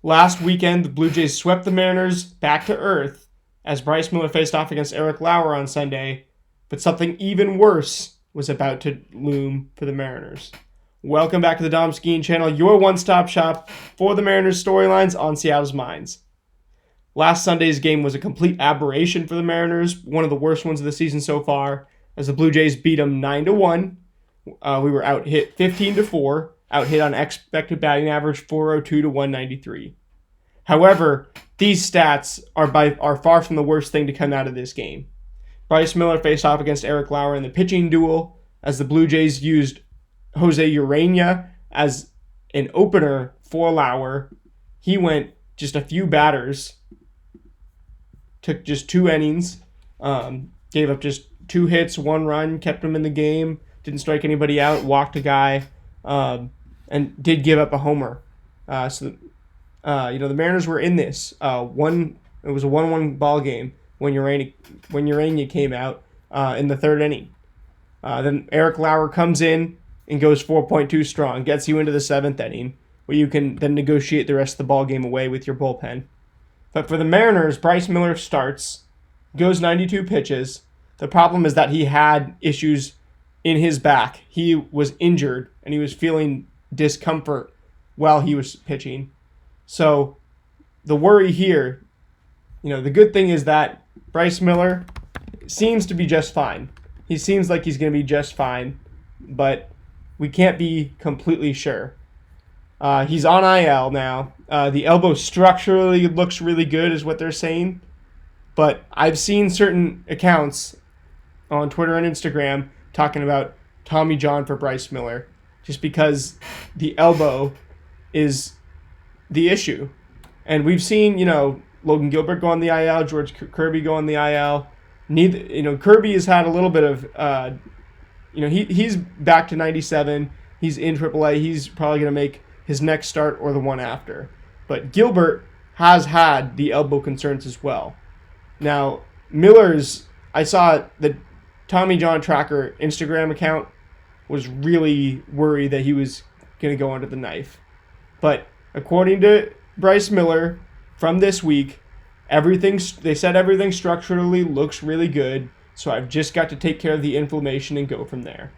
Last weekend, the Blue Jays swept the Mariners back to earth as Bryce Miller faced off against Eric Lauer on Sunday, but something even worse was about to loom for the Mariners. Welcome back to the Dom Skiing Channel, your one-stop shop for the Mariners storylines on Seattle's minds. Last Sunday's game was a complete aberration for the Mariners, one of the worst ones of the season so far, as the Blue Jays beat them 9-1. We were out-hit 15-4, out-hit on expected batting average 402 to 193. However, these stats are far from the worst thing to come out of this game. Bryce Miller faced off against Eric Lauer in the pitching duel as the Blue Jays used Jose Urena as an opener for Lauer. He went just a few batters, took just 2 innings, gave up just 2 hits, 1 run, kept him in the game, didn't strike anybody out, walked a guy, and did give up a homer. The Mariners were in this. It was a 1-1 ball game when Urena came out in the 3rd inning. Then Eric Lauer comes in and goes 4.2 strong, gets you into the 7th inning, where you can then negotiate the rest of the ball game away with your bullpen. But for the Mariners, Bryce Miller starts, goes 92 pitches. The problem is that he had issues in his back. He was injured, and he was feeling discomfort while he was pitching. So the worry here, the good thing is that Bryce Miller seems to be just fine. He seems like he's going to be just fine, but we can't be completely sure. He's on IL now. The elbow structurally looks really good is what they're saying, but I've seen certain accounts on Twitter and Instagram talking about Tommy John for Bryce Miller, just because the elbow is the issue. And we've seen, Logan Gilbert go on the IL, George Kirby go on the IL. Kirby has had a little bit of, he's back to 97. He's in AAA. He's probably going to make his next start or the one after. But Gilbert has had the elbow concerns as well. Now, I saw the Tommy John Tracker Instagram account was really worried that he was going to go under the knife. But according to Bryce Miller from this week, they said everything structurally looks really good, so I've just got to take care of the inflammation and go from there.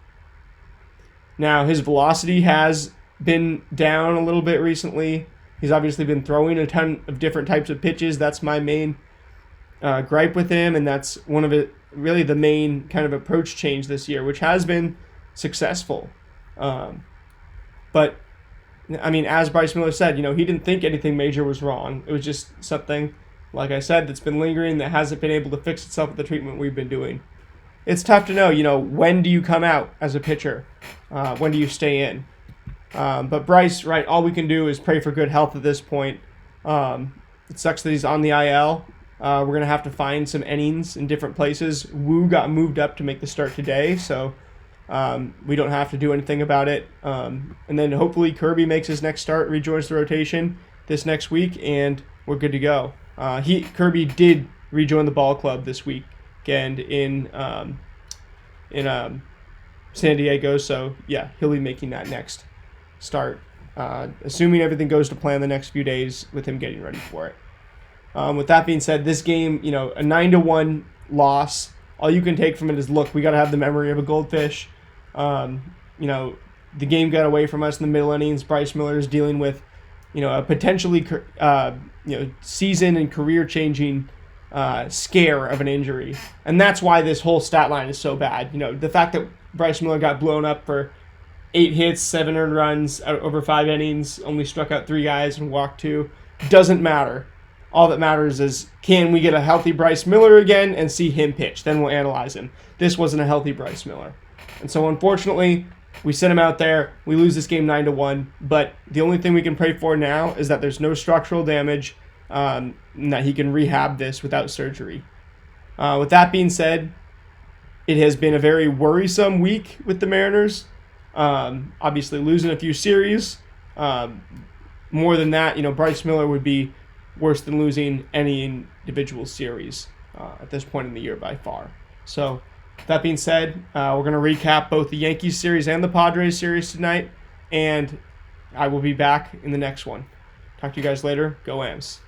Now, his velocity has been down a little bit recently. He's obviously been throwing a ton of different types of pitches. That's my main gripe with him, and that's one of it, really the main kind of approach change this year, which has been successful. But as Bryce Miller said, he didn't think anything major was wrong. It was just something, like I said, that's been lingering that hasn't been able to fix itself with the treatment we've been doing. It's tough to know, when do you come out as a pitcher? When do you stay in? But Bryce, right, all we can do is pray for good health at this point. It sucks that he's on the IL. We're going to have to find some innings in different places. Wu got moved up to make the start today, so we don't have to do anything about it. And then hopefully Kirby makes his next start, rejoins the rotation this next week, and we're good to go. Kirby did rejoin the ball club this weekend in San Diego, so yeah, he'll be making that next start, assuming everything goes to plan the next few days with him getting ready for it. With that being said, this game, a 9-1 loss, all you can take from it is, look, we got to have the memory of a goldfish. The game got away from us in the middle innings. Bryce Miller is dealing with, a potentially, season and career-changing scare of an injury. And that's why this whole stat line is so bad. The fact that Bryce Miller got blown up for 8 hits, 7 earned runs over 5 innings, only struck out 3 guys and walked 2, doesn't matter. All that matters is, can we get a healthy Bryce Miller again and see him pitch? Then we'll analyze him. This wasn't a healthy Bryce Miller. And so unfortunately, we sent him out there. We lose this game 9-1. But the only thing we can pray for now is that there's no structural damage, and that he can rehab this without surgery. With that being said, it has been a very worrisome week with the Mariners. Obviously losing a few series. More than that, Bryce Miller would be worse than losing any individual series at this point in the year by far. So that being said, we're going to recap both the Yankees series and the Padres series tonight, and I will be back in the next one. Talk to you guys later. Go Ams.